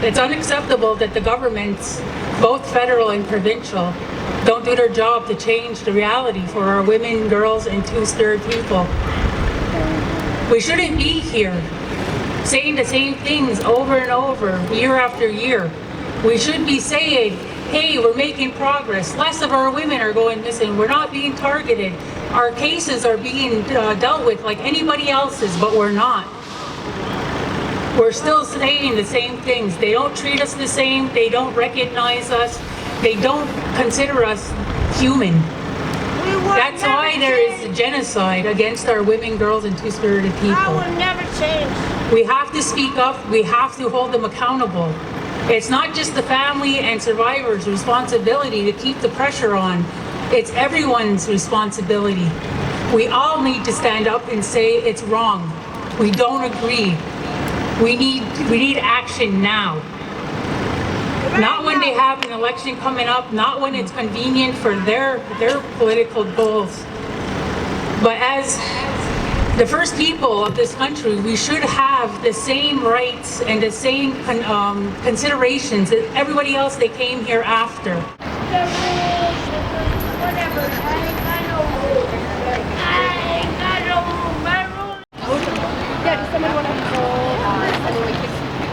It's unacceptable that the governments, both federal and provincial, don't do their job to change the reality for our women, girls, and two-spirit people. We shouldn't be here saying the same things over and over, year after year. We should be saying, hey, we're making progress. Less of our women are going missing. We're not being targeted. Our cases are being dealt with like anybody else's, but we're not. We're still saying the same things. They don't treat us the same. They don't recognize us. They don't consider us human. That's why there is a genocide against our women, girls, and two-spirited people. That will never change. We have to speak up. We have to hold them accountable. It's not just the family and survivors' responsibility to keep the pressure on. It's everyone's responsibility. We all need to stand up and say it's wrong. We don't agree. We need action now. Not when they have an election coming up, not when it's convenient for their political goals. But as the first people of this country, we should have the same rights and the same considerations as everybody else that came here after. Whatever. I got no rules. Yeah, does someone want to hold?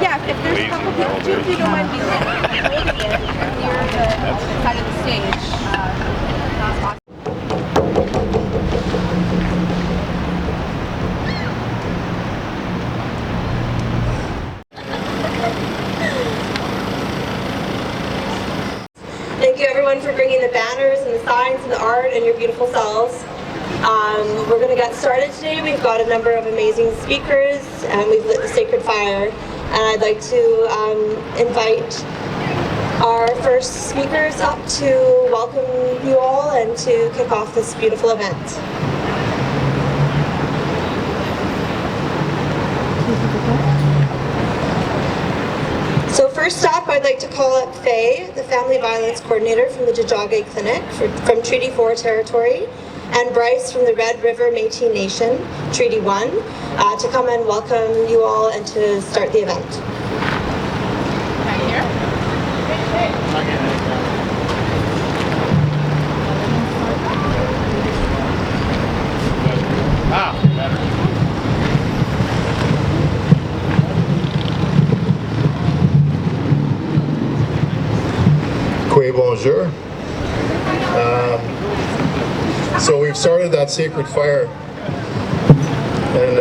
Yeah, if there's a couple people too, if you don't mind being holding it near the side of the stage. Thank you everyone for bringing the banners and the signs and the art and your beautiful selves. We're going to get started today. We've got a number of amazing speakers and we've lit the sacred fire. And I'd like to invite our first speakers up to welcome you all and to kick off this beautiful event. So first up, I'd like to call up Faye, the Family Violence Coordinator from the Tiohtià:ke Clinic from Treaty 4 Territory, and Bryce from the Red River Métis Nation, Treaty 1, to come and welcome you all and to start the event. Right here. Bonjour. So we've started that sacred fire, and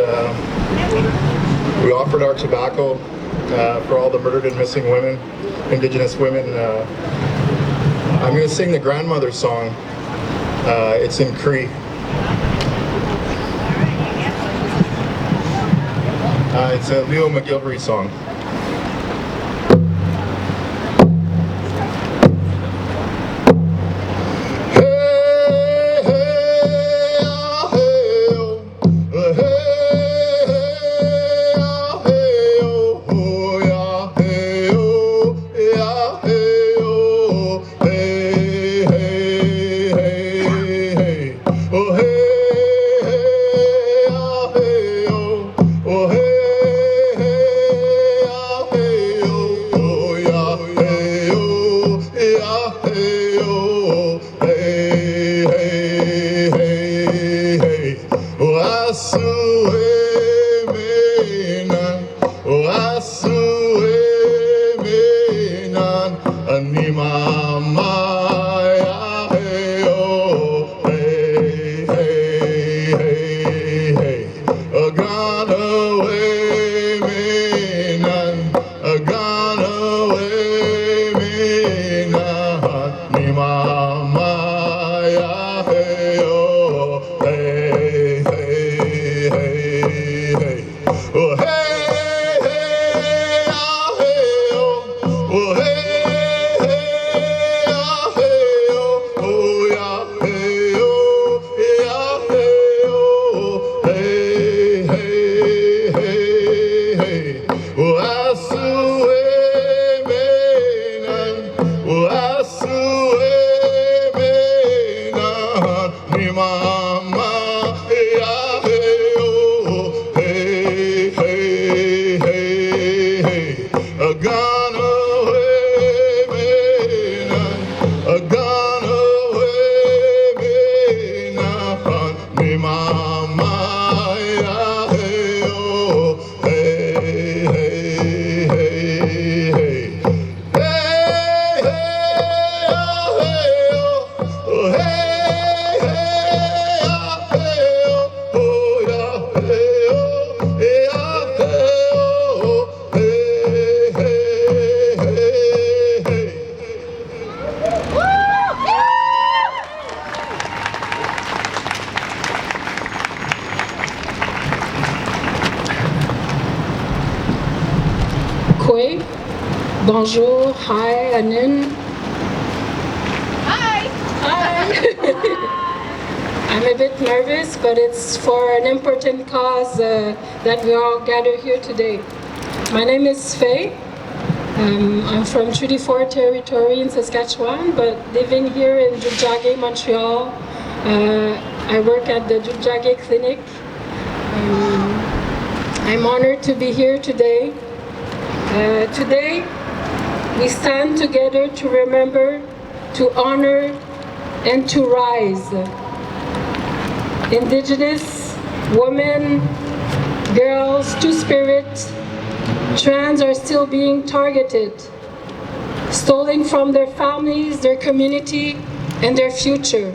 we offered our tobacco for all the murdered and missing women, Indigenous women. I'm going to sing the grandmother song. It's in Cree. It's a Leo McGilvery song. Bonjour, hi, Anin. Hi. I'm a bit nervous, but it's for an important cause that we all gather here today. My name is Faye. I'm from Treaty 4 territory in Saskatchewan, but living here in Jujage, Montreal. I work at the Jujage Clinic. I'm honored to be here today. Today, we stand together to remember, to honor, and to rise. Indigenous, women, girls, Two-Spirit, trans are still being targeted, stolen from their families, their community, and their future.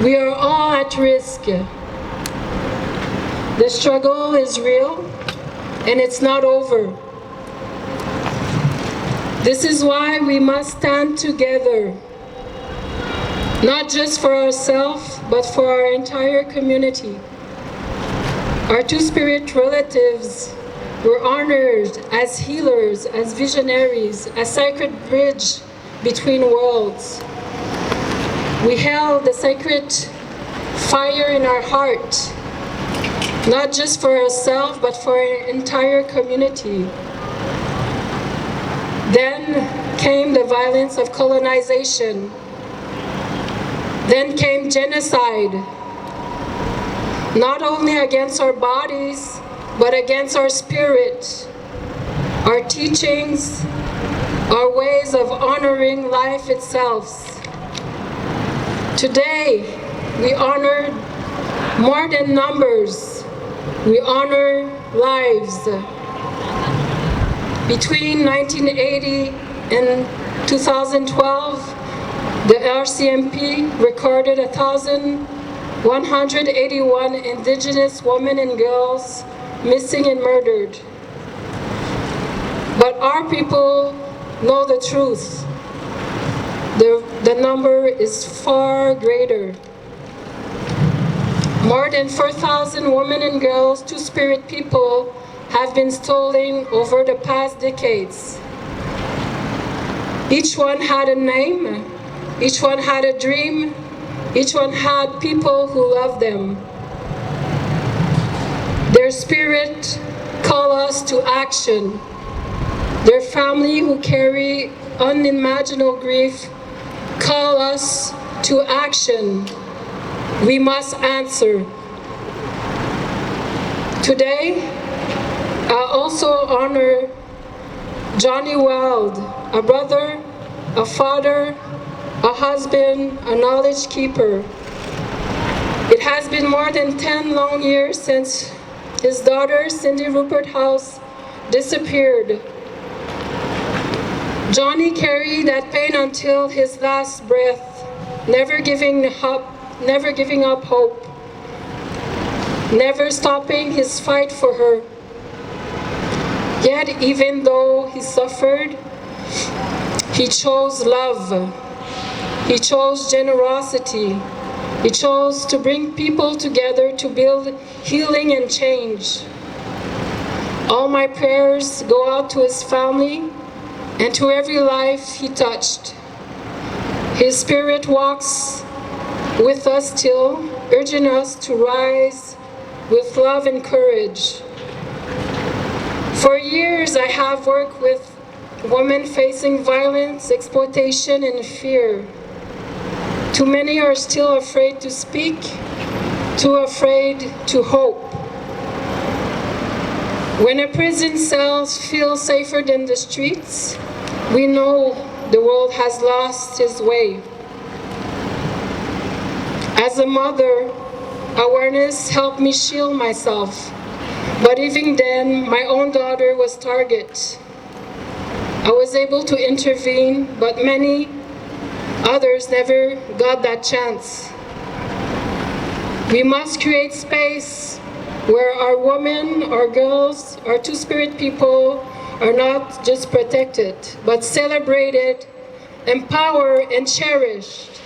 We are all at risk. The struggle is real, and it's not over. This is why we must stand together, not just for ourselves, but for our entire community. Our Two-Spirit relatives were honored as healers, as visionaries, a sacred bridge between worlds. We held the sacred fire in our heart, not just for ourselves, but for our entire community. Then came the violence of colonization. Then came genocide, not only against our bodies, but against our spirit, our teachings, our ways of honoring life itself. Today, we honor more than numbers. We honor lives. Between 1980 and 2012, the RCMP recorded 1,181 Indigenous women and girls missing and murdered. But our people know the truth. The number is far greater. More than 4,000 women and girls, Two-Spirit people, have been stolen over the past decades. Each one had a name, each one had a dream, each one had people who loved them. Their spirit called us to action. Their family who carry unimaginable grief call us to action. We must answer. Today, I also honor Johnny Wild, a brother, a father, a husband, a knowledge keeper. It has been more than 10 long years since his daughter, Cindy Rupert House, disappeared. Johnny carried that pain until his last breath, never giving up hope, never stopping his fight for her. Yet, even though he suffered, he chose love. He chose generosity. He chose to bring people together to build healing and change. All my prayers go out to his family and to every life he touched. His spirit walks with us still, urging us to rise with love and courage. For years, I have worked with women facing violence, exploitation, and fear. Too many are still afraid to speak, too afraid to hope. When a prison cell feels safer than the streets, we know the world has lost its way. As a mother, awareness helped me shield myself. But even then, my own daughter was targeted. I was able to intervene, but many others never got that chance. We must create space where our women, our girls, our Two-Spirit people are not just protected, but celebrated, empowered, and cherished.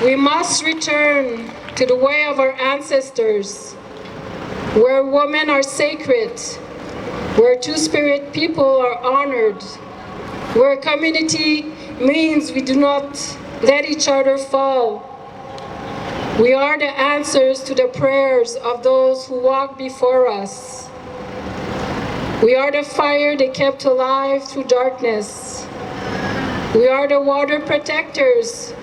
We must return to the way of our ancestors, where women are sacred, where two-spirit people are honored, where community means we do not let each other fall. We are the answers to the prayers of those who walk before us. We are the fire they kept alive through darkness. We are the water protectors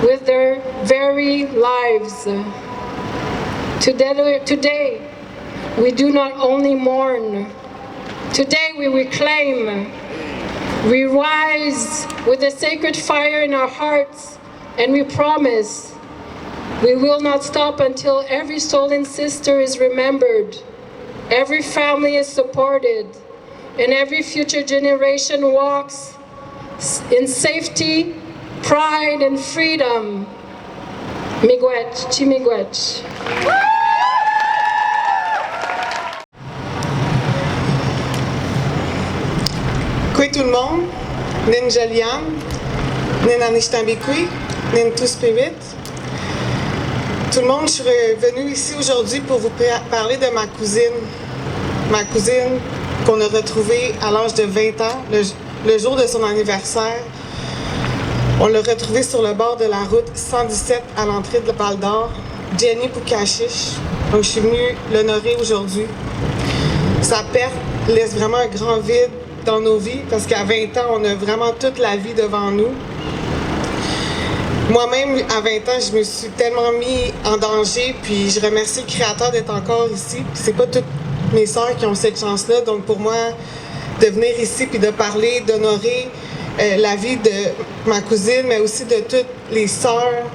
with their very lives. Today, we do not only mourn. Today we reclaim. We rise with a sacred fire in our hearts, and we promise we will not stop until every stolen sister is remembered, every family is supported, and every future generation walks in safety, pride, and freedom. Miigwech, Chimiigwech. Coucou tout le monde, Nin Joliane, Nin Anishtabikui, Nin Two-Spirit. Tout le monde, je suis venue ici aujourd'hui pour vous parler de ma cousine. Ma cousine qu'on a retrouvée à l'âge de 20 ans, le jour de son anniversaire. On l'a retrouvée sur le bord de la route 117 à l'entrée de Val d'Or, Jenny Pukashish. Donc je suis venue l'honorer aujourd'hui. Sa perte laisse vraiment un grand vide dans nos vies parce qu'à 20 ans, on a vraiment toute la vie devant nous. Moi-même, à 20 ans, je me suis tellement mis en danger, puis je remercie le Créateur d'être encore ici. C'est pas toutes mes sœurs qui ont cette chance-là, donc pour moi, de venir ici puis de parler, d'honorer la vie de ma cousine, mais aussi de toutes les sœurs,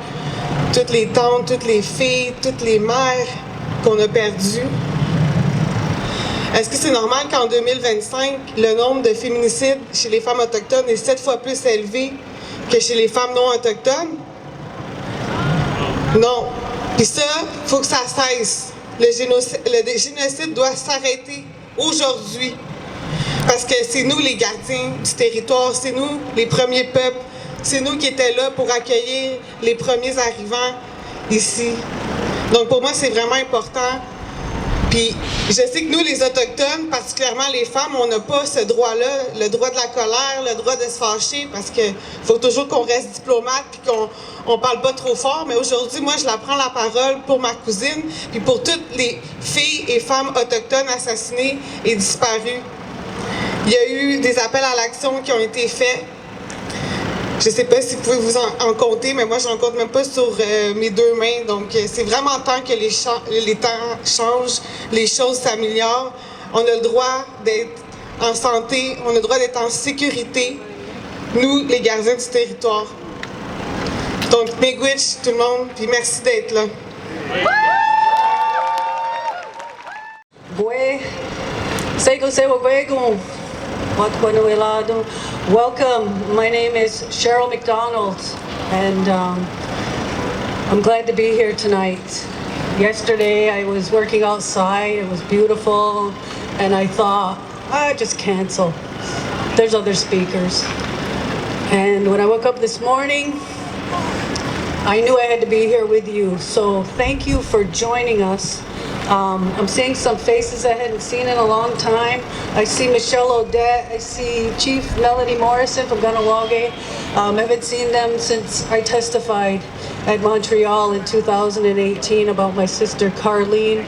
toutes les tantes, toutes les filles, toutes les mères qu'on a perdues. Est-ce que c'est normal qu'en 2025, le nombre de féminicides chez les femmes autochtones est 7 fois plus élevé que chez les femmes non autochtones? Non. Puis ça, il faut que ça cesse. Le génocide doit s'arrêter aujourd'hui. Parce que c'est nous les gardiens du territoire, c'est nous les premiers peuples, c'est nous qui étions là pour accueillir les premiers arrivants ici. Donc pour moi, c'est vraiment important. Puis je sais que nous, les Autochtones, particulièrement les femmes, on n'a pas ce droit-là, le droit de la colère, le droit de se fâcher, parce qu'il faut toujours qu'on reste diplomate puis qu'on parle pas trop fort. Mais aujourd'hui, moi, je la prends la parole pour ma cousine, puis pour toutes les filles et femmes autochtones assassinées et disparues. Il y a eu des appels à l'action qui ont été faits. Je ne sais pas si vous pouvez vous en compter, mais moi, je n'en compte même pas sur mes deux mains. Donc, c'est vraiment temps que les temps changent, les choses s'améliorent. On a le droit d'être en santé, on a le droit d'être en sécurité, nous, les gardiens du territoire. Donc, miigwech tout le monde, puis merci d'être là. Welcome, my name is Cheryl McDonald, and I'm glad to be here tonight. Yesterday I was working outside, it was beautiful, and I thought, just cancel. There's other speakers. And when I woke up this morning, I knew I had to be here with you, so thank you for joining us. I'm seeing some faces I hadn't seen in a long time. I see Michelle Odette, I see Chief Melody Morrison from Ganawage. I haven't seen them since I testified at Montreal in 2018 about my sister Carlene,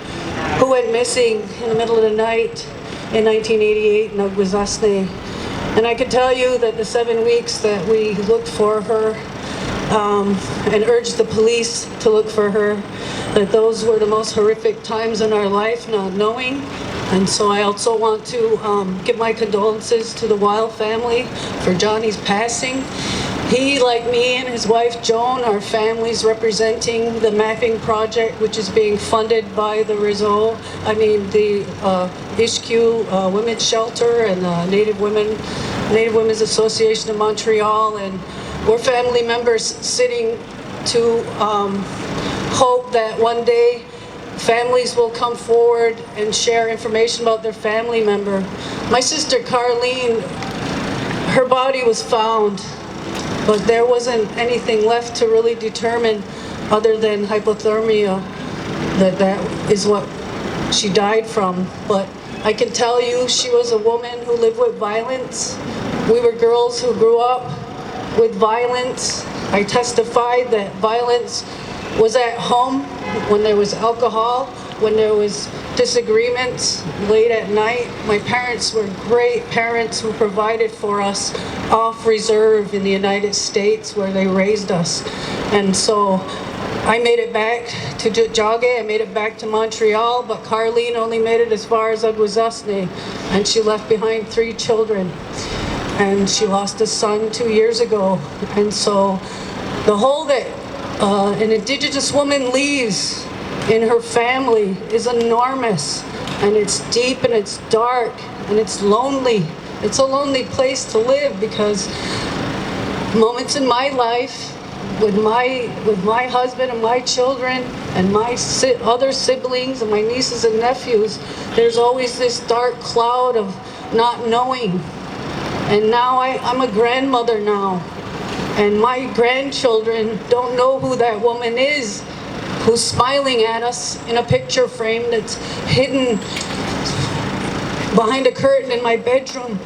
who went missing in the middle of the night in 1988 in MMIWG2ST. And I can tell you that the 7 weeks that we looked for her and urged the police to look for her, that those were the most horrific times in our life, not knowing. And so I also want to give my condolences to the Weil family for Johnny's passing. He, like me and his wife Joan, are families representing the mapping project, which is being funded by the Réseau, the ISHQ Women's Shelter and the Native Women's Association of Montreal, and we're family members sitting to hope that one day families will come forward and share information about their family member. My sister Carlene, her body was found, but there wasn't anything left to really determine other than hypothermia, that is what she died from. But I can tell you she was a woman who lived with violence. We were girls who grew up with violence. I testified that violence was at home when there was alcohol, when there was disagreements late at night. My parents were great parents who provided for us off reserve in the United States where they raised us. And so I made it back to Jogge, I made it back to Montreal, but Carlene only made it as far as WG2ST, and she left behind 3 children. And she lost a son 2 years ago. And so the hole that an Indigenous woman leaves in her family is enormous, and it's deep and it's dark and it's lonely. It's a lonely place to live because moments in my life with my husband and my children and my other siblings and my nieces and nephews, there's always this dark cloud of not knowing. And now I'm a grandmother now, and my grandchildren don't know who that woman is who's smiling at us in a picture frame that's hidden behind a curtain in my bedroom.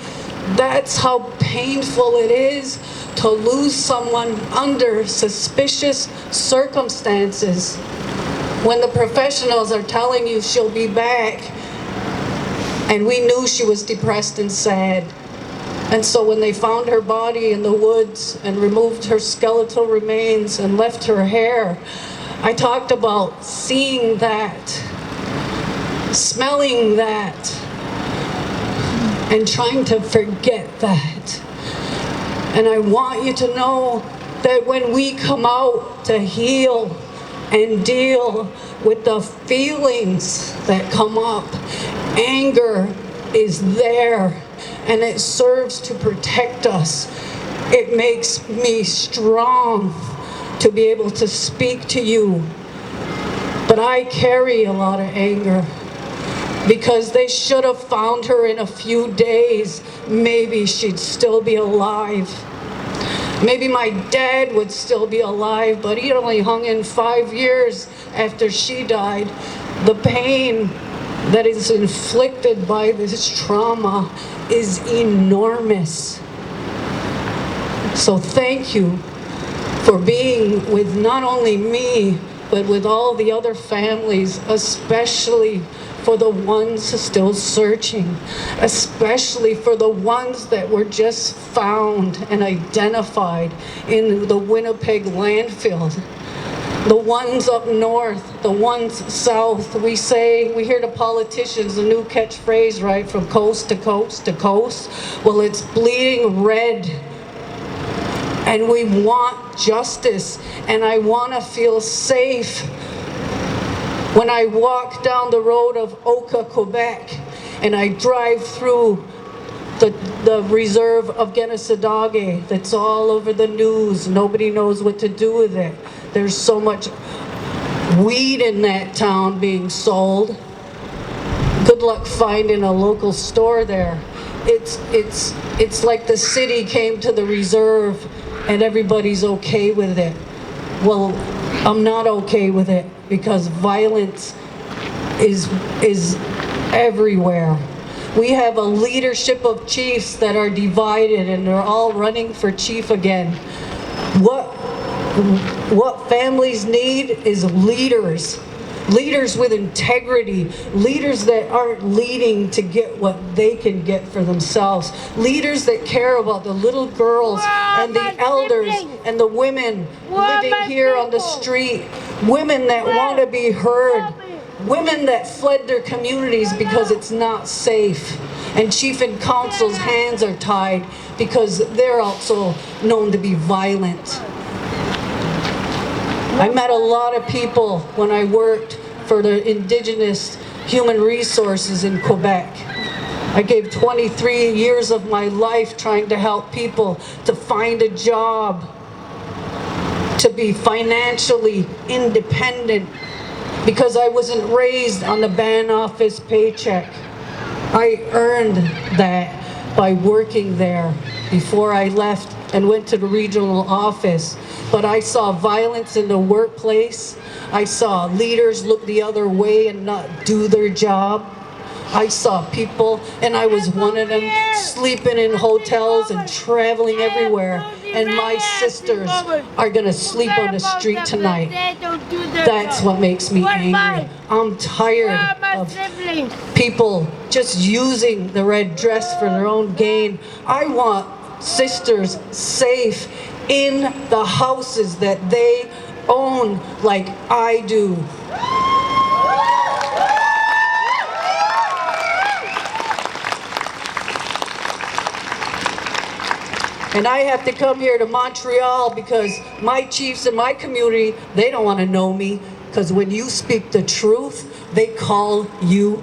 That's how painful it is to lose someone under suspicious circumstances when the professionals are telling you she'll be back, and we knew she was depressed and sad. And so when they found her body in the woods and removed her skeletal remains and left her hair, I talked about seeing that, smelling that, and trying to forget that. And I want you to know that when we come out to heal and deal with the feelings that come up, anger is there, and it serves to protect us. It makes me strong to be able to speak to you. But I carry a lot of anger because they should have found her in a few days. Maybe she'd still be alive. Maybe my dad would still be alive, but he only hung in 5 years after she died. The pain that is inflicted by this trauma is enormous. So thank you for being with not only me, but with all the other families, especially for the ones still searching, especially for the ones that were just found and identified in the Winnipeg landfill. The ones up north, the ones south. We hear the politicians, a new catchphrase, right, from coast to coast to coast. Well, it's bleeding red. And we want justice, and I want to feel safe when I walk down the road of Oka, Quebec, and I drive through the reserve of Genesadage that's all over the news. Nobody knows what to do with it. There's so much weed in that town being sold. Good luck finding a local store there. It's like the city came to the reserve and everybody's okay with it. Well, I'm not okay with it because violence is everywhere. We have a leadership of chiefs that are divided and they're all running for chief again. What families need is leaders. Leaders with integrity, leaders that aren't leading to get what they can get for themselves, leaders that care about the little girls and the elders and the women living here on the street, women that want to be heard, women that fled their communities because it's not safe. And chief and council's hands are tied because they're also known to be violent. I met a lot of people when I worked for the Indigenous Human Resources in Quebec. I gave 23 years of my life trying to help people to find a job, to be financially independent, because I wasn't raised on the band office paycheck. I earned that by working there before I left and went to the regional office. But I saw violence in the workplace. I saw leaders look the other way and not do their job. I saw people, and I was one of them, sleeping in hotels and traveling everywhere. And my sisters are gonna sleep on the street tonight. That's what makes me angry. I'm tired of people just using the red dress for their own gain. I want sisters safe in the houses that they own like I do. And I have to come here to Montreal because my chiefs in my community, they don't want to know me, because when you speak the truth, they call you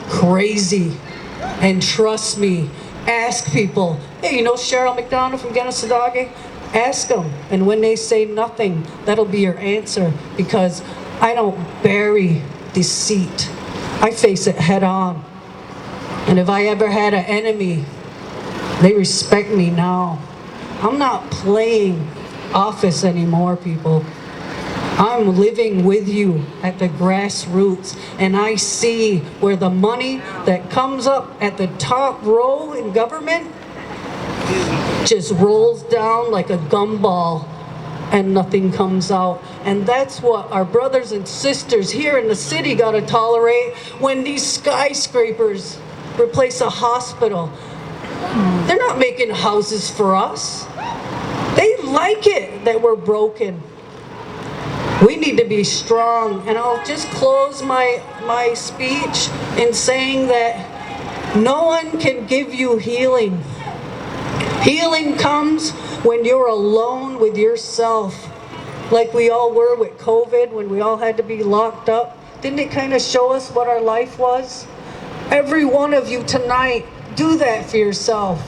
crazy. And trust me, ask people, hey, you know Cheryl McDonald from Genesadage? Ask them. And when they say nothing, that'll be your answer, because I don't bury deceit. I face it head on. And if I ever had an enemy, they respect me now. I'm not playing office anymore, people. I'm living with you at the grassroots, and I see where the money that comes up at the top row in government just rolls down like a gumball and nothing comes out. And that's what our brothers and sisters here in the city gotta tolerate when these skyscrapers replace a hospital. They're not making houses for us. They like it that we're broken. We need to be strong. And I'll just close my speech in saying that no one can give you healing. Healing comes when you're alone with yourself, like we all were with COVID, when we all had to be locked up. Didn't it kind of show us what our life was? Every one of you tonight, do that for yourself.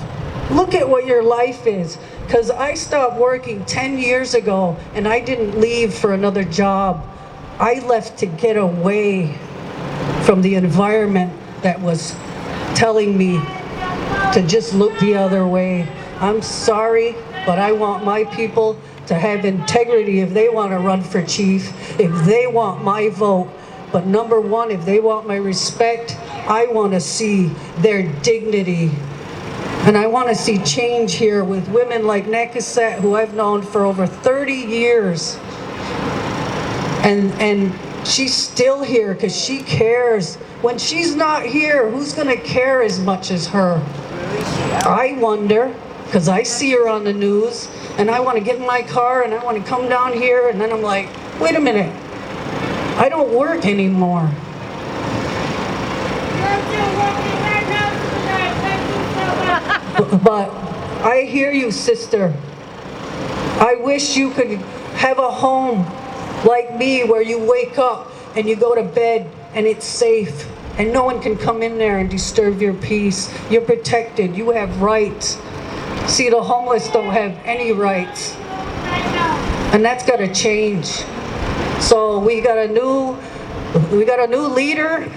Look at what your life is. Because I stopped working 10 years ago and I didn't leave for another job. I left to get away from the environment that was telling me to just look the other way. I'm sorry, but I want my people to have integrity if they want to run for chief, if they want my vote. But number one, if they want my respect, I want to see their dignity. And I want to see change here with women like Nekasette, who I've known for over 30 years. And she's still here because she cares. When she's not here, who's going to care as much as her? I wonder, because I see her on the news, and I want to get in my car and I want to come down here, and then I'm like, wait a minute, I don't work anymore. But I hear you, sister. I wish you could have a home like me where you wake up and you go to bed and it's safe and no one can come in there and disturb your peace. You're protected. You have rights. See, the homeless don't have any rights. And that's got to change. So we got a new leader.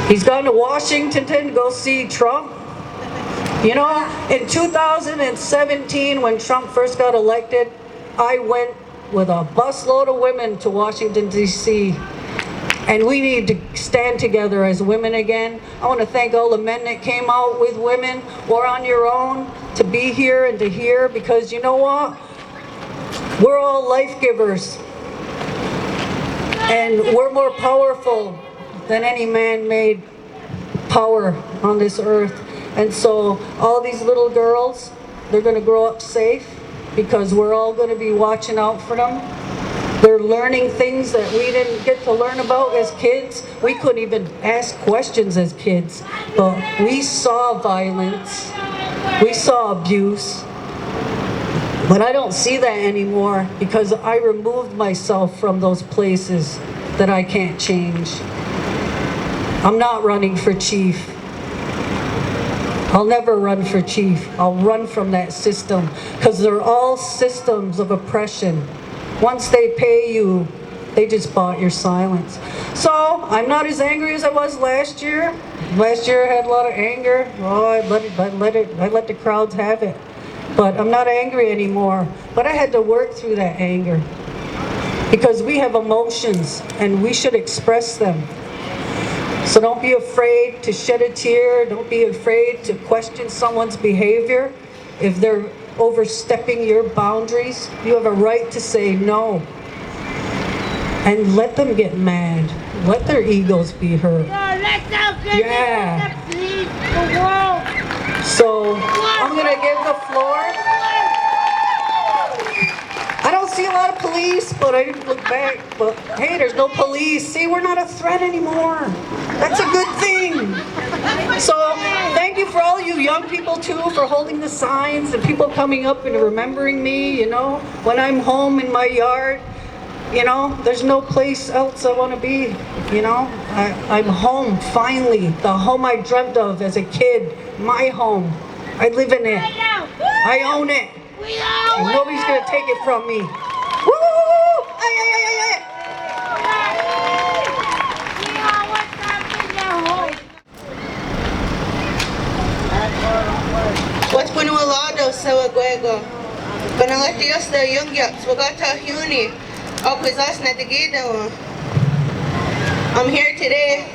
He's gone to Washington to go see Trump. You know, in 2017, when Trump first got elected, I went with a busload of women to Washington, D.C. And we need to stand together as women again. I want to thank all the men that came out with women or on your own to be here and to hear, because you know what? We're all life givers. And we're more powerful than any man-made power on this earth. And so all these little girls, they're going to grow up safe because we're all going to be watching out for them. They're learning things that we didn't get to learn about as kids. We couldn't even ask questions as kids. But we saw violence. We saw abuse. But I don't see that anymore because I removed myself from those places that I can't change. I'm not running for chief. I'll never run for chief. I'll run from that system because they're all systems of oppression. Once they pay you, they just bought your silence. So I'm not as angry as I was last year. Last year I had a lot of anger. Oh, I let the crowds have it. but I'm not angry anymore. But I had to work through that anger because we have emotions and we should express them. So don't be afraid to shed a tear. Don't be afraid to question someone's behavior. If they're overstepping your boundaries, you have a right to say no. And let them get mad. Let their egos be hurt. Yeah. So I'm gonna give the floor. I don't see a lot of police, but I didn't look back. But hey, there's no police. See, we're not a threat anymore. That's a good thing. So thank you for all you young people too for holding the signs and people coming up and remembering me, you know, when I'm home in my yard. You know, there's no place else I want to be, you know. I'm home, finally. The home I dreamt of as a kid. My home. I live in it. I own it. And nobody's going to take it from me. Woo! Ay, ay, ay, ay, ay. What's Punualado sa Wagwego? Panangatios na yung yaps, wagata huni. I'm here today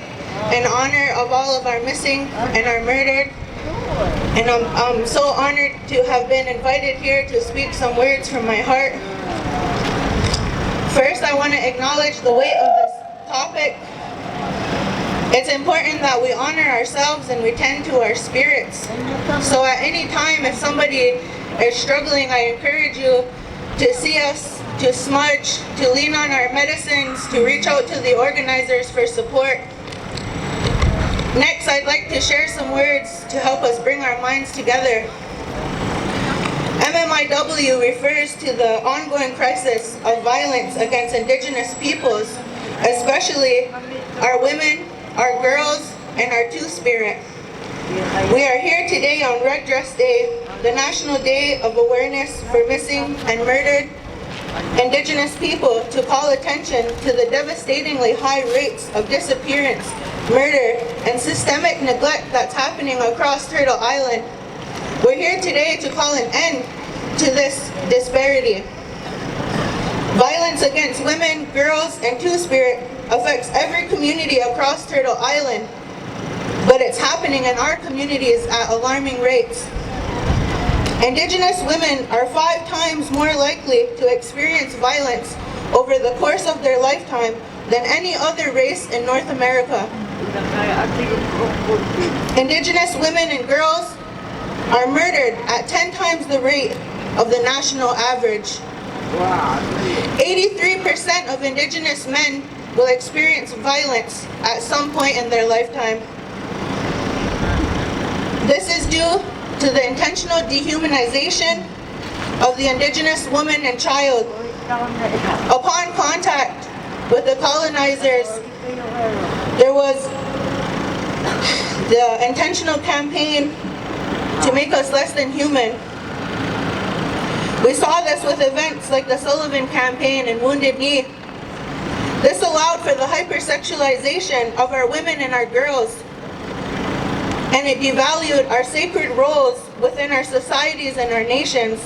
in honor of all of our missing and our murdered, and I'm so honored to have been invited here to speak some words from my heart. First, I want to acknowledge the weight of this topic. It's important that we honor ourselves and we tend to our spirits. So at any time, if somebody is struggling, I encourage you to see us, to smudge, to lean on our medicines, to reach out to the organizers for support. Next, I'd like to share some words to help us bring our minds together. MMIW refers to the ongoing crisis of violence against Indigenous peoples, especially our women, our girls, and our Two-Spirit. We are here today on Red Dress Day, the National Day of Awareness for Missing and Murdered Indigenous people, to call attention to the devastatingly high rates of disappearance, murder, and systemic neglect that's happening across Turtle Island. We're here today to call an end to this disparity. Violence against women, girls, and Two-Spirit affects every community across Turtle Island, but it's happening in our communities at alarming rates. Indigenous women are 5 times more likely to experience violence over the course of their lifetime than any other race in North America. Indigenous women and girls are murdered at 10 times the rate of the national average. 83% of Indigenous men will experience violence at some point in their lifetime. This is due to the intentional dehumanization of the Indigenous woman and child. Upon contact with the colonizers, there was the intentional campaign to make us less than human. We saw this with events like the Sullivan Campaign and Wounded Knee. This allowed for the hypersexualization of our women and our girls, and it devalued our sacred roles within our societies and our nations.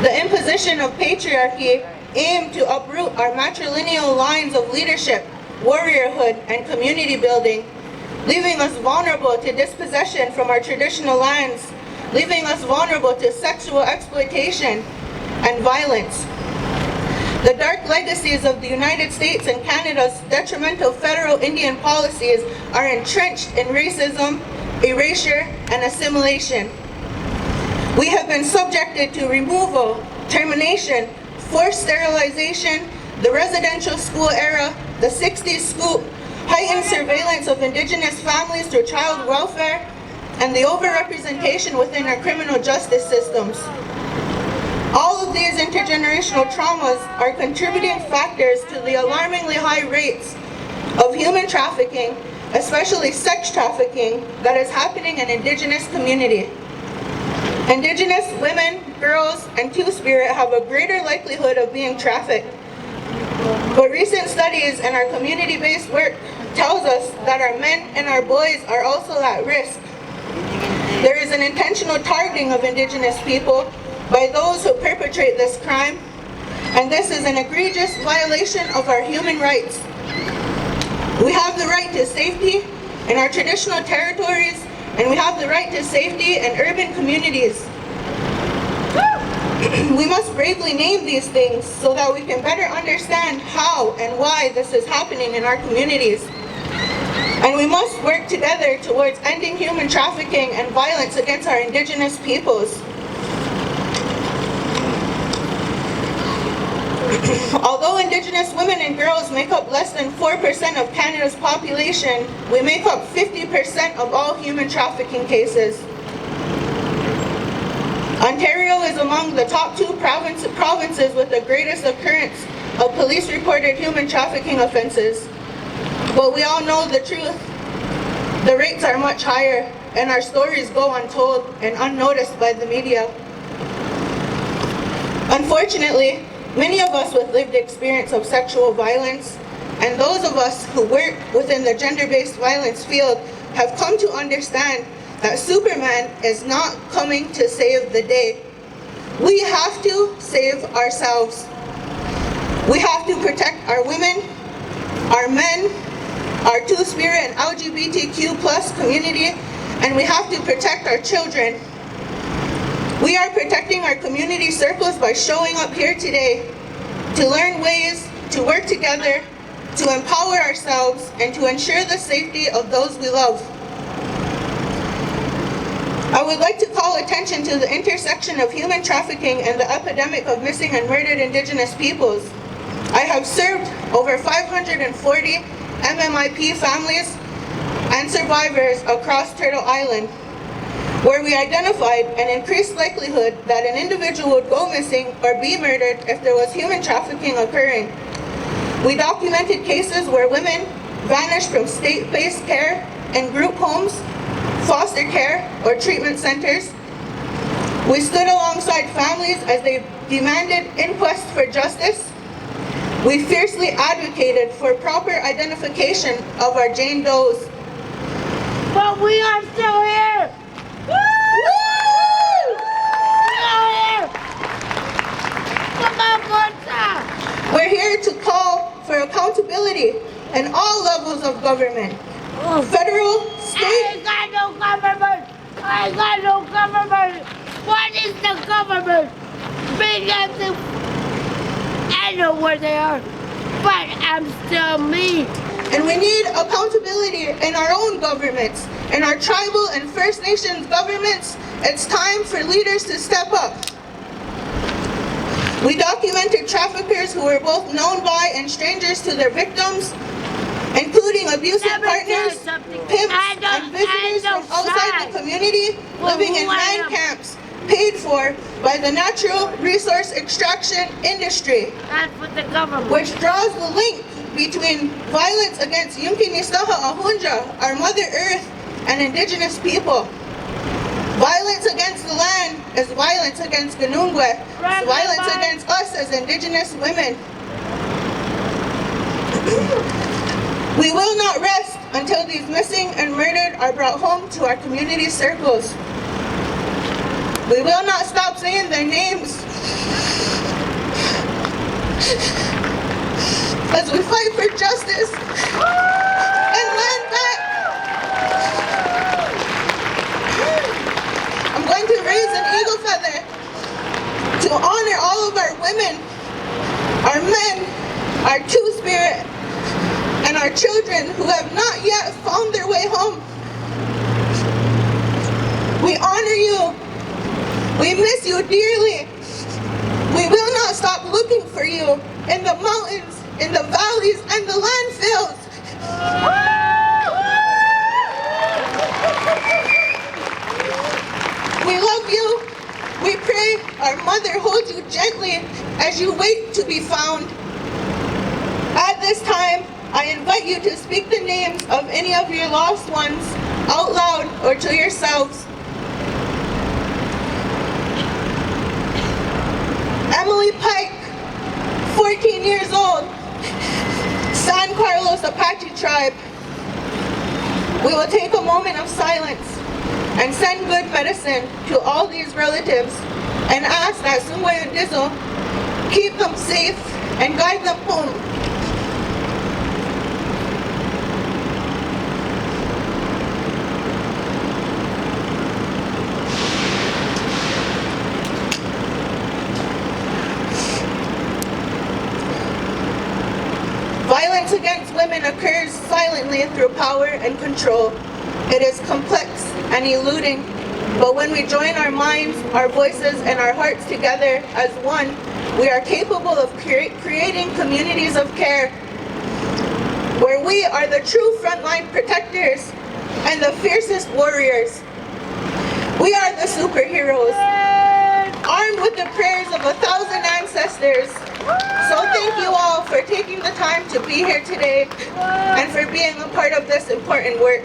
The imposition of patriarchy aimed to uproot our matrilineal lines of leadership, warriorhood, and community building, leaving us vulnerable to dispossession from our traditional lands, leaving us vulnerable to sexual exploitation and violence. The dark legacies of the United States and Canada's detrimental federal Indian policies are entrenched in racism, erasure, and assimilation. We have been subjected to removal, termination, forced sterilization, the residential school era, the 60s scoop, heightened surveillance of Indigenous families through child welfare, and the overrepresentation within our criminal justice systems. All of these intergenerational traumas are contributing factors to the alarmingly high rates of human trafficking, especially sex trafficking, that is happening in Indigenous community. Indigenous women, girls, and Two-Spirit have a greater likelihood of being trafficked. But recent studies and our community-based work tells us that our men and our boys are also at risk. There is an intentional targeting of Indigenous people by those who perpetrate this crime, and this is an egregious violation of our human rights. We have the right to safety in our traditional territories, and we have the right to safety in urban communities. We must bravely name these things so that we can better understand how and why this is happening in our communities. And we must work together towards ending human trafficking and violence against our Indigenous peoples. Although Indigenous women and girls make up less than 4% of Canada's population, we make up 50% of all human trafficking cases. Ontario is among the top 2 provinces with the greatest occurrence of police-reported human trafficking offenses. But we all know the truth. The rates are much higher, and our stories go untold and unnoticed by the media. Unfortunately, many of us with lived experience of sexual violence, and those of us who work within the gender-based violence field, have come to understand that Superman is not coming to save the day. We have to save ourselves. We have to protect our women, our men, our Two-Spirit and LGBTQ+ community, and we have to protect our children. We are protecting our community circles by showing up here today to learn ways to work together, to empower ourselves, and to ensure the safety of those we love. I would like to call attention to the intersection of human trafficking and the epidemic of missing and murdered Indigenous peoples. I have served over 540 MMIP families and survivors across Turtle Island, where we identified an increased likelihood that an individual would go missing or be murdered if there was human trafficking occurring. We documented cases where women vanished from state-based care in group homes, foster care, or treatment centers. We stood alongside families as they demanded inquest for justice. We fiercely advocated for proper identification of our Jane Does. But we are still here! Woo! We are here! Come on, Martha! We're here to call for accountability in all levels of government. Federal, I state, ain't got no government! I ain't got no government! What is the government? Big as the... I know where they are, but I'm still me. and we need accountability in our own governments. In our tribal and First Nations governments, it's time for leaders to step up. We documented traffickers who were both known by and strangers to their victims, including abusive partners, pimps, and visitors from outside the community living in land camps, paid for by the natural resource extraction industry, That's what the government. which draws the link between violence against Yunki-Nistaha Ahunja, our Mother Earth, and Indigenous people. Violence against the land is violence against Ganungwe. It's violence against us as Indigenous women. We will not rest until these missing and murdered are brought home to our community circles. We will not stop saying their names as we fight for justice and land back. I'm going to raise an eagle feather to honor all of our women, our men, our Two-Spirit, and our children who have not yet found their way home. We honor you. We miss you dearly. We will not stop looking for you in the mountains, in the valleys, and the landfills. We love you. We pray our Mother holds you gently as you wait to be found. At this time, I invite you to speak the names of any of your lost ones out loud or to yourselves. Emily Pike, 14 years old, San Carlos Apache tribe. We will take a moment of silence and send good medicine to all these relatives and ask that Sungway and Dizzle keep them safe and guide them home. Violence against women occurs silently through power and control. It is complex and eluding, but when we join our minds, our voices, and our hearts together as one, we are capable of creating communities of care where we are the true frontline protectors and the fiercest warriors. We are the superheroes, armed with the prayers of 1,000 ancestors. So thank you all for taking the time to be here today and for being a part of this important work.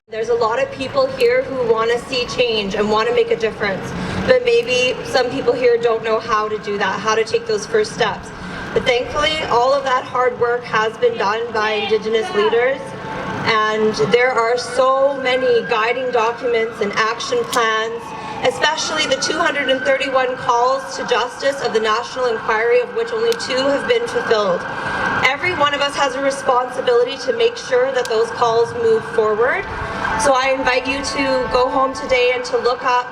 There's a lot of people here who want to see change and want to make a difference, but maybe some people here don't know how to do that, how to take those first steps. But thankfully, all of that hard work has been done by Indigenous leaders, and there are so many guiding documents and action plans, especially the 231 calls to justice of the National Inquiry, of which only 2 have been fulfilled. Every one of us has a responsibility to make sure that those calls move forward. So I invite you to go home today and to look up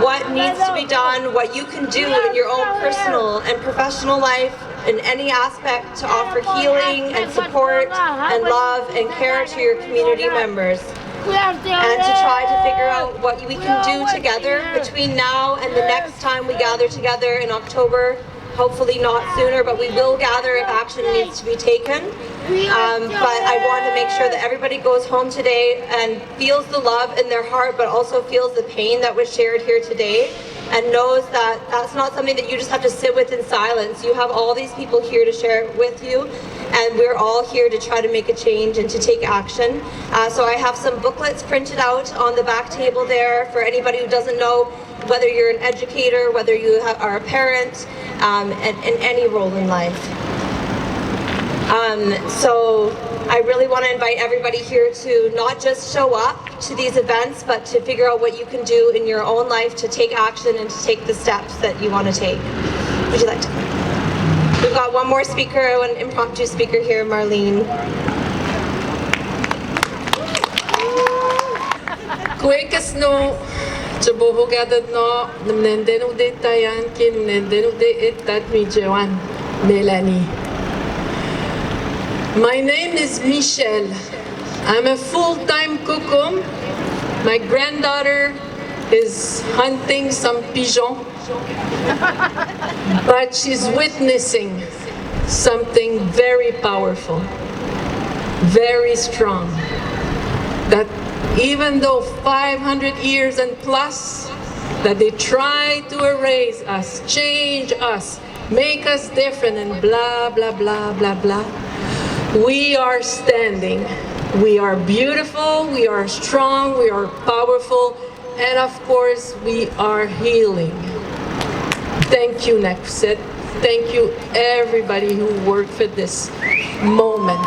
what needs to be done, what you can do in your own personal and professional life, in any aspect, to offer healing and support and love and care to your community members. And to try to figure out what we can do together between now and the next time we gather together in October. Hopefully not sooner, but we will gather if action needs to be taken. But I want to make sure that everybody goes home today and feels the love in their heart, but also feels the pain that was shared here today, and knows that that's not something that you just have to sit with in silence. You have all these people here to share it with you, and we're all here to try to make a change and to take action. So I have some booklets printed out on the back table there for anybody who doesn't know, whether you're an educator, whether you are a parent, and in any role in life. So I really want to invite everybody here to not just show up to these events, but to figure out what you can do in your own life to take action and to take the steps that you want to take. Would you like to? We've got one more speaker, an impromptu speaker here, Marlene. Kuekas no Chabohogadad no Namnendenu de Tayan Kin Nendenu de Etat Mijewan Melanie. My name is Michelle. I'm a full-time cookum. My granddaughter is hunting some pigeon, but she's witnessing something very powerful, very strong, that even though 500 years and plus that they try to erase us, change us, make us different and blah, blah, blah, blah, blah, we are standing. We are beautiful, we are strong, we are powerful, and of course, we are healing. Thank you, Nexet. Thank you, everybody who worked for this moment.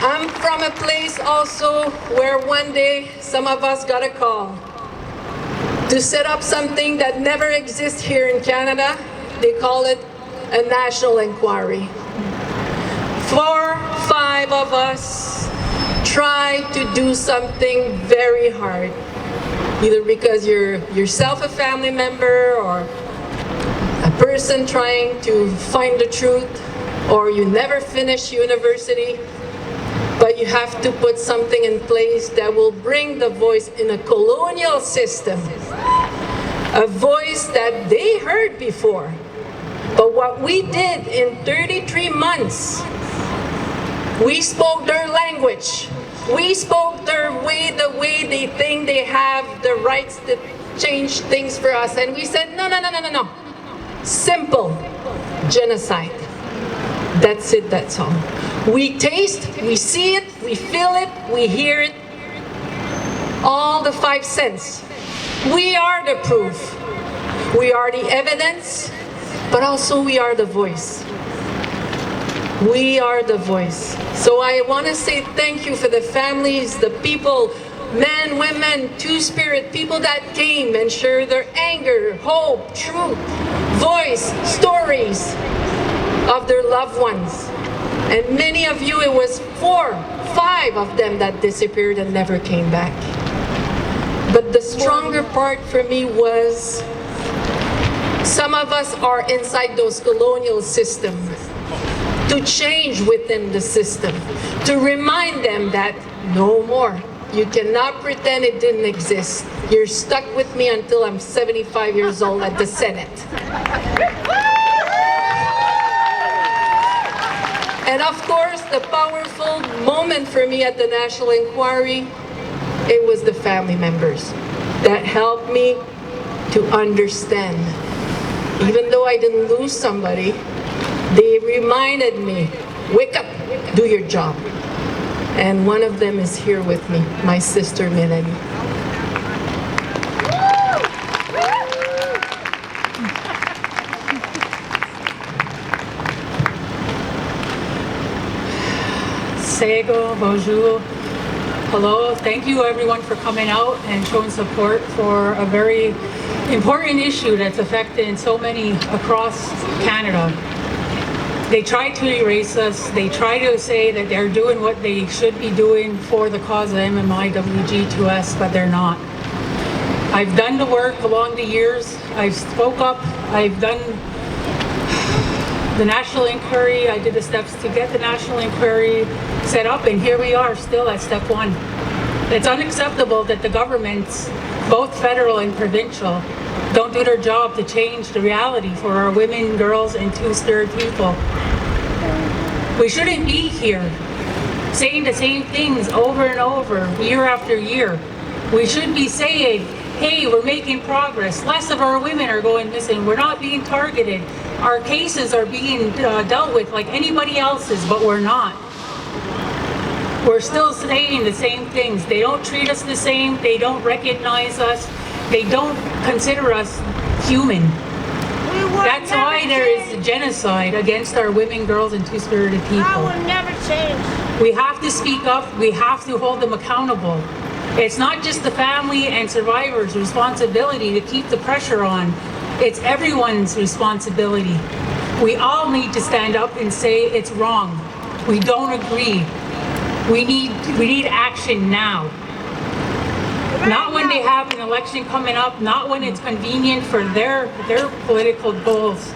I'm from a place also where one day some of us got a call to set up something that never exists here in Canada. They call it a national inquiry. 4, 5 of us try to do something very hard, either because you're yourself a family member or a person trying to find the truth, or you never finish university, but you have to put something in place that will bring the voice in a colonial system, a voice that they heard before. But what we did in 33 months, we spoke their language. We spoke their way, the way they think they have the rights to change things for us. And we said, no, no, no, no, no, no. Simple genocide. That's it, that's all. We taste, we see it, we feel it, we hear it. All the 5 senses. We are the proof. We are the evidence. but also we are the voice. We are the voice. So I want to say thank you for the families, the people, men, women, two-spirit, people that came and shared their anger, hope, truth, voice, stories of their loved ones. And many of you, it was 4, 5 of them that disappeared and never came back. But the stronger part for me was some of us are inside those colonial systems. To change within the system, to remind them that no more. You cannot pretend it didn't exist. You're stuck with me until I'm 75 years old at the Senate. And of course, the powerful moment for me at the National Inquiry, it was the family members that helped me to understand. Even though I didn't lose somebody, they reminded me, wake up, do your job. And one of them is here with me, my sister Melanie. Sego, bonjour, hello. Thank you everyone for coming out and showing support for a very important issue that's affecting so many across Canada. They try to erase us. They try to say that they're doing what they should be doing for the cause of MMIWG2ST, but they're not. I've done the work along the years. I've spoke up. I've done the National Inquiry. I did the steps to get the National Inquiry set up, and here we are still at step 1. It's unacceptable that the governments, both federal and provincial, don't do their job to change the reality for our women, girls, and two-spirit people. We shouldn't be here saying the same things over and over, year after year. We should be saying, hey, we're making progress. Less of our women are going missing. We're not being targeted. Our cases are being dealt with like anybody else's, but we're not. We're still saying the same things. They don't treat us the same. They don't recognize us. They don't consider us human. That's why there is genocide against our women, girls, and two-spirited people. That will never change. We have to speak up. We have to hold them accountable. It's not just the family and survivors' responsibility to keep the pressure on. It's everyone's responsibility. We all need to stand up and say it's wrong. We don't agree. We need action now. Not when they have an election coming up, not when it's convenient for their political goals.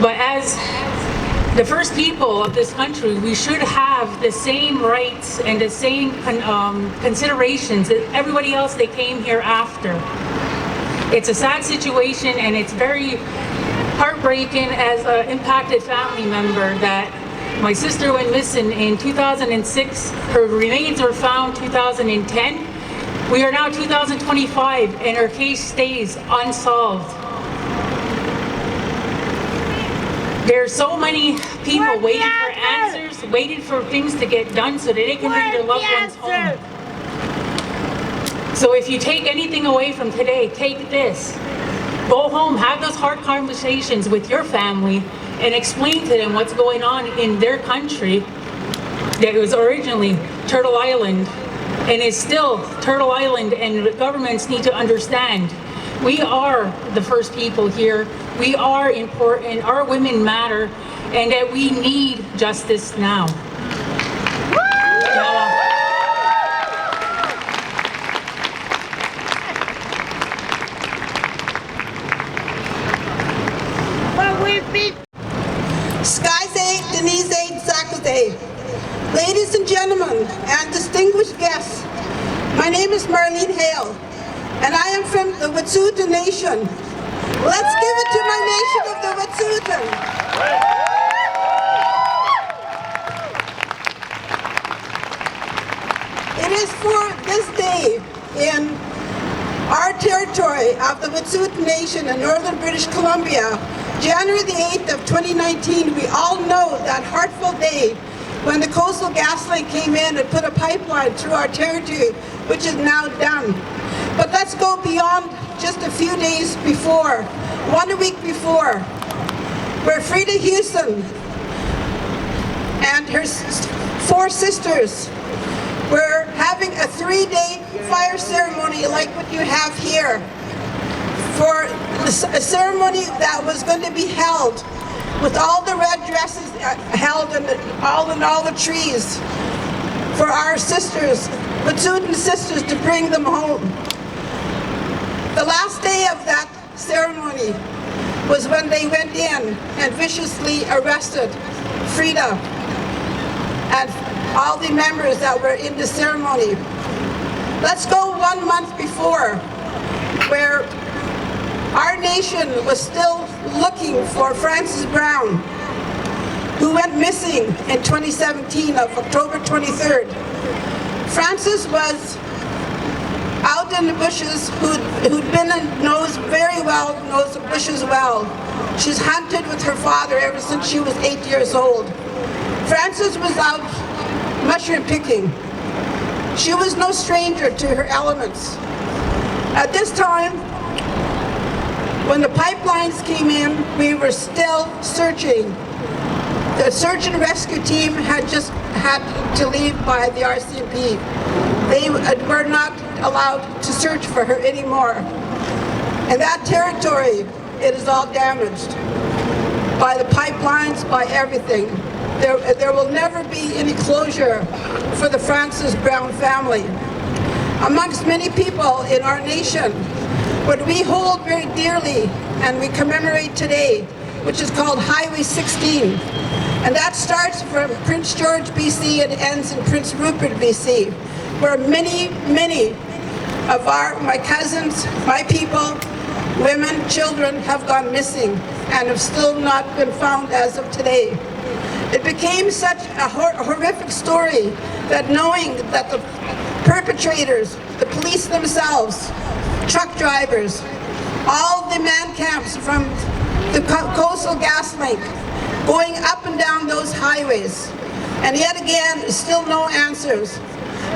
But as the first people of this country, we should have the same rights and the same considerations as everybody else that came here after. It's a sad situation, and it's very heartbreaking as an impacted family member that my sister went missing in 2006. Her remains were found 2010. We are now 2025 and her case stays unsolved. There are so many people waiting for answers, waiting for things to get done so that they can bring their loved ones home. So if you take anything away from today, take this. Go home, have those hard conversations with your family and explain to them what's going on in their country that was originally Turtle Island and is still Turtle Island, and governments need to understand we are the first people here. We are important, our women matter, and that we need justice now. Ladies and gentlemen, and distinguished guests, my name is Marlene Hale, and I am from the Wet'suwet'en Nation. Let's give it to my nation of the Wet'suwet'en. It is for this day in our territory of the Wet'suwet'en Nation in northern British Columbia, January the 8th of 2019, we all know that heartful day when the Coastal GasLink came in and put a pipeline through our territory, which is now done. But let's go go beyond just a few days before, 1 week before, where Frida Houston and her 4 sisters were having a 3-day fire ceremony like what you have here, for a ceremony that was going to be held with all the red dresses held and all the trees for our sisters, Wet'suwet'en sisters, to bring them home. The last day of that ceremony was when they went in and viciously arrested Frida and all the members that were in the ceremony. Let's go 1 month before, where our nation was still looking for Frances Brown, who went missing in 2017 of October 23rd. Frances was out in the bushes, who'd been and knows the bushes well. She's hunted with her father ever since she was 8 years old. Frances was out mushroom picking. She was no stranger to her elements. At this time, when the pipelines came in, we were still searching. The search and rescue team had just had to leave by the RCMP. They were not allowed to search for her anymore. And that territory, it is all damaged by the pipelines, by everything. There will never be any closure for the Frances Brown family. Amongst many people in our nation, what we hold very dearly and we commemorate today, which is called Highway 16. And that starts from Prince George, BC, and ends in Prince Rupert, BC, where many, many of my cousins, my people, women, children have gone missing and have still not been found as of today. It became such a horrific story that knowing that the perpetrators, the police themselves, truck drivers, all the man camps from the Coastal Gas Link, going up and down those highways, and yet again, still no answers.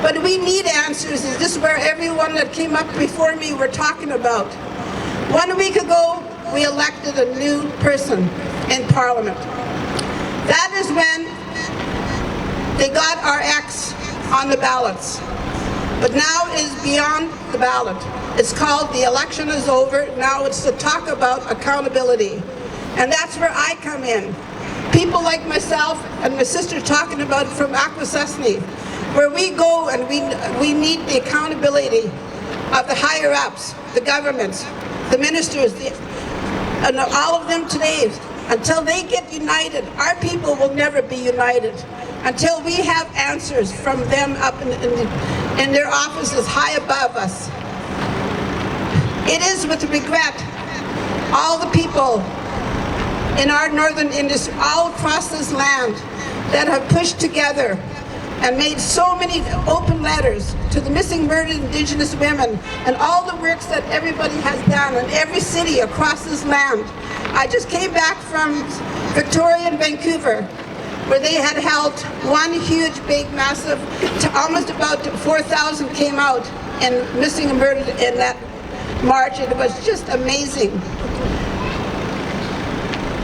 But we need answers. Is this where everyone that came up before me were talking about? 1 week ago, we elected a new person in Parliament. That is when they got our ex on the ballots. But now it is beyond the ballot. It's called the election is over. Now it's to talk about accountability. And that's where I come in. People like myself and my sister talking about it from Akwesasne, where we go and we need the accountability of the higher ups, the governments, the ministers, and all of them today. Until they get united, our people will never be united. Until we have answers from them up in their offices high above us. It is with regret, all the people in our northern industry, all across this land, that have pushed together and made so many open letters to the missing murdered Indigenous women and all the works that everybody has done in every city across this land. I just came back from Victoria and Vancouver, where they had held one huge, big, massive, almost about 4,000 came out and missing and murdered in that march. It was just amazing.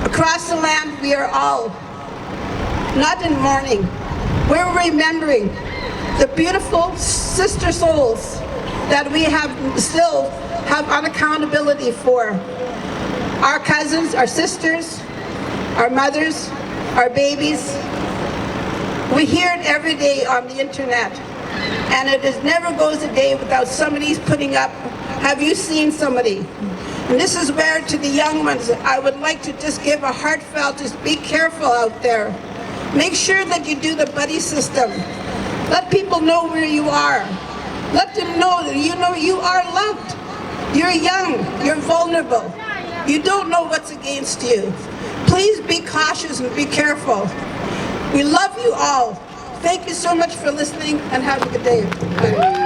Across the land, we are all not in mourning. We're remembering the beautiful sister souls that we still have unaccountability for. Our cousins, our sisters, our mothers, our babies. We hear it every day on the internet, and never goes a day without somebody's putting up, have you seen somebody? And this is where, to the young ones, I would like to just give a heartfelt, just be careful out there. Make sure that you do the buddy system. Let people know where you are. Let them know that you are loved. You're young, you're vulnerable. You don't know what's against you. Please be cautious and be careful. We love you all. Thank you so much for listening, and have a good day. Bye.